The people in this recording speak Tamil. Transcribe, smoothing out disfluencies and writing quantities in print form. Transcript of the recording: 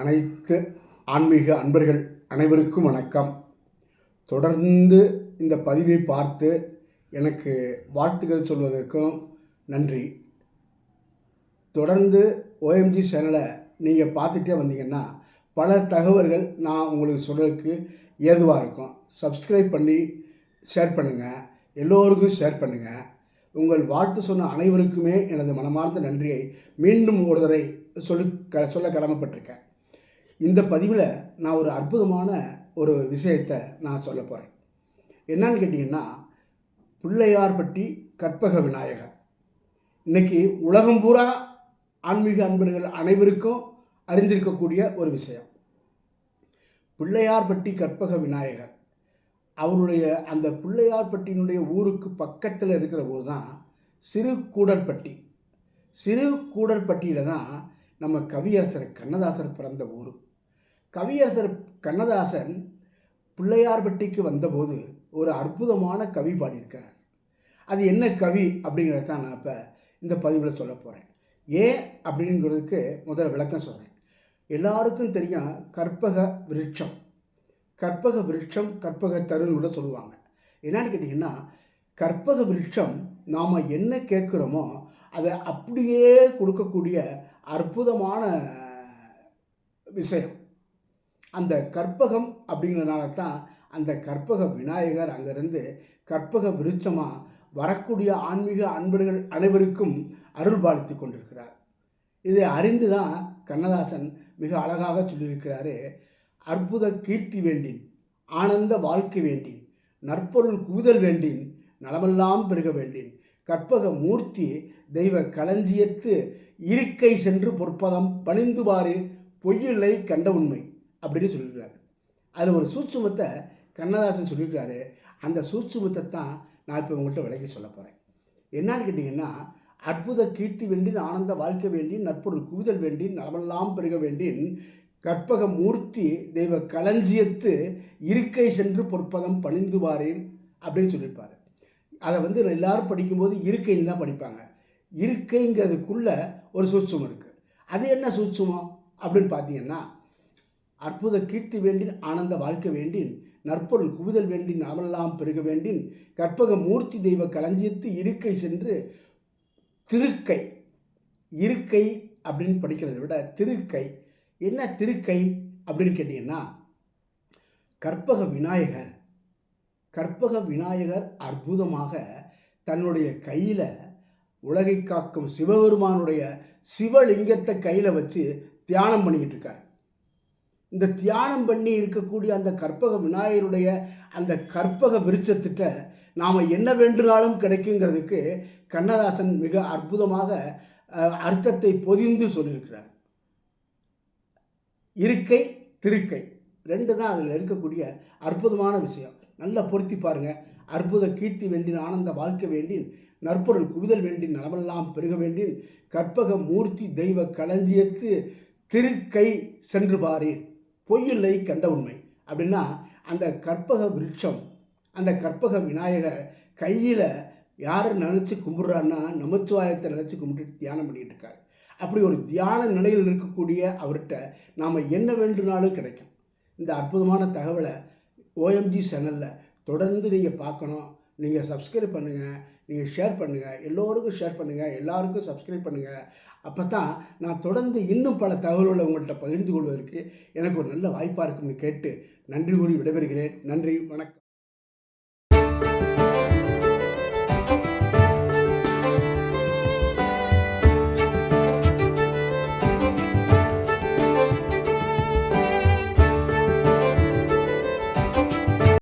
அனைத்து ஆன்மீக அன்பர்கள் அனைவருக்கும் வணக்கம். தொடர்ந்து இந்த பதிவை பார்த்து எனக்கு வாழ்த்துக்கள் சொல்வதற்கும் நன்றி. தொடர்ந்து ஓஎம்ஜி சேனலை நீங்கள் பார்த்துட்டே வந்தீங்கன்னா பல தகவல்கள் நான் உங்களுக்கு சொல்கிறதுக்கு ஏதுவாக இருக்கும். சப்ஸ்கிரைப் பண்ணி ஷேர் பண்ணுங்கள், எல்லோருக்கும் ஷேர் பண்ணுங்கள். உங்கள் வாழ்த்து சொன்ன அனைவருக்குமே எனது மனமார்ந்த நன்றியை மீண்டும் ஒரு தடவை சொல்ல கடமைப்பட்டிருக்கேன். இந்த பதிவில் நான் ஒரு அற்புதமான ஒரு விஷயத்தை நான் சொல்ல போகிறேன். என்னன்னு கேட்டிங்கன்னா, பிள்ளையார்பட்டி கற்பக விநாயகர். இன்றைக்கி உலகம் பூரா ஆன்மீக அன்பர்கள் அனைவருக்கும் அறிந்திருக்கக்கூடிய ஒரு விஷயம். பிள்ளையார்பட்டி கற்பக விநாயகர் அவருடைய அந்த பிள்ளையார்பட்டியினுடைய ஊருக்கு பக்கத்தில் இருக்கிற ஊர் தான் சிறுகூடற்பட்டி. சிறுகூடற்பட்டியில் தான் நம்ம கவியரசர் கண்ணதாசர் பிறந்த ஊர். கவியரசர் கண்ணதாசன் பிள்ளையார்பட்டிக்கு வந்தபோது ஒரு அற்புதமான கவி பாடியிருக்கிறார். அது என்ன கவி அப்படிங்கிறத தான் நான் இப்போ இந்த பதிவில் சொல்ல போகிறேன். ஏன் அப்படிங்கிறதுக்கு முதல்ல விளக்கம் சொல்கிறேன். எல்லாருக்கும் தெரியும் கற்பக விருட்சம். கற்பக விருட்சம் கற்பக தருன்னு கூட சொல்லுவாங்க. என்னன்னு கேட்டிங்கன்னா, கற்பக விருட்சம் நாம் என்ன கேட்குறோமோ அதை அப்படியே கொடுக்கக்கூடிய அற்புதமான விஷயம். அந்த கற்பகம் அப்படிங்கிறதுனால தான் அந்த கற்பக விநாயகர் அங்கேருந்து கற்பக விருட்சமாக வரக்கூடிய ஆன்மீக அன்பர்கள் அனைவருக்கும் அருள் பாலித்து கொண்டிருக்கிறார். இதை அறிந்து தான் கண்ணதாசன் மிக அழகாக சொல்லியிருக்கிறாரு. அற்புத கீர்த்தி வேண்டின், ஆனந்த வாழ்க்கை வேண்டின், நற்பொருள் குவிதல் வேண்டின், நலமெல்லாம் பெருக வேண்டின், கற்பக மூர்த்தி தெய்வ களஞ்சியத்து இருக்கை சென்று பொற்பதம் பணிந்துவாறு பொய்யில்லை கண்ட உண்மை அப்படின்னு சொல்லியிருக்கிறாரு. அதில் ஒரு சூட்சுமத்தை கண்ணதாசன் சொல்லியிருக்கிறாரு. அந்த சூட்சுமத்தை தான் நான் இப்போ உங்கள்கிட்ட விளக்கி சொல்ல போகிறேன். என்னான்னு கேட்டிங்கன்னா, அற்புத கீர்த்தி வேண்டின், ஆனந்த வாழ்க்கை வேண்டின், நற்பொருள் குவிதல் வேண்டின், நலமெல்லாம் பெருக வேண்டின், கற்பக மூர்த்தி தெய்வ களஞ்சியத்து இருக்கை சென்று பொற்பதம் பணிந்துவாரேன் அப்படின்னு சொல்லியிருப்பார். அதை எல்லாரும் படிக்கும்போது இருக்கைன்னு தான் படிப்பாங்க. இருக்கைங்கிறதுக்குள்ள ஒரு சூட்சுமம் இருக்குது. அது என்ன சூட்சுமம் அப்படின்னு பார்த்தீங்கன்னா, அற்புத கீர்த்தி வேண்டின், ஆனந்த வாழ்க்கை வேண்டின், நற்பொருள் குவிதல் வேண்டின், நலமெல்லாம் பெருக வேண்டின், கற்பக மூர்த்தி தெய்வ களஞ்சியத்து இருக்கை சென்று திருக்கை. இருக்கை அப்படின்னு படிக்கிறதை விட திருக்கை. என்ன திருக்கை அப்படின்னு கேட்டிங்கன்னா, கற்பக விநாயகர். கற்பக விநாயகர் அற்புதமாக தன்னுடைய கையில் உலகை காக்கும் சிவபெருமானுடைய சிவலிங்கத்தை கையில் வச்சு தியானம் பண்ணிக்கிட்டு இருக்கார். இந்த தியானம் பண்ணி இருக்கக்கூடிய அந்த கற்பக விநாயகருடைய அந்த கற்பக விருட்சத்திட்ட நாம் என்ன வேண்டுனாலும் கிடைக்குங்கிறதுக்கு கண்ணதாசன் மிக அற்புதமாக அர்த்தத்தை பொதிந்து சொல்லியிருக்கிறார். இருக்கை திருக்கை ரெண்டு தான் அதில் இருக்கக்கூடிய அற்புதமான விஷயம். நல்லா பொருத்தி பாருங்கள். அற்புத கீர்த்தி வேண்டின், ஆனந்த வாழ்க்கை வேண்டின், நற்பொருள் குவிதல் வேண்டின், நலமெல்லாம் பெருக வேண்டின், கற்பக மூர்த்தி தெய்வ களஞ்சியத்து திருக்கை சென்று பாரீர் பொய்யில்லை கண்ட உண்மை அப்படின்னா, அந்த கற்பக விருட்சம், அந்த கற்பக விநாயகர் கையில் யாரை நினச்சி கும்பிட்றாருன்னா நமச்சிவாயத்தை நினச்சி கும்பிட்டு தியானம் பண்ணிகிட்டு இருக்காரு. அப்படி ஒரு தியான நிலையில் இருக்கக்கூடிய அவர்கிட்ட நாம் என்ன வேண்டுனாலும் கிடைக்கும். இந்த அற்புதமான தகவலை ஓஎம்ஜி சேனலில் தொடர்ந்து நீங்கள் பார்க்கணும். நீங்கள் சப்ஸ்கிரைப் பண்ணுங்கள், நீங்கள் ஷேர் பண்ணுங்கள், எல்லோருக்கும் ஷேர் பண்ணுங்கள், எல்லாருக்கும் சப்ஸ்கிரைப் பண்ணுங்கள். அப்போ தான் நான் தொடர்ந்து இன்னும் பல தகவல்களை உங்கள்கிட்ட பகிர்ந்து கொள்வதற்கு எனக்கு ஒரு நல்ல வாய்ப்பாக இருக்குன்னு கேட்டு நன்றி கூறி விடைபெறுகிறேன். நன்றி, வணக்கம்.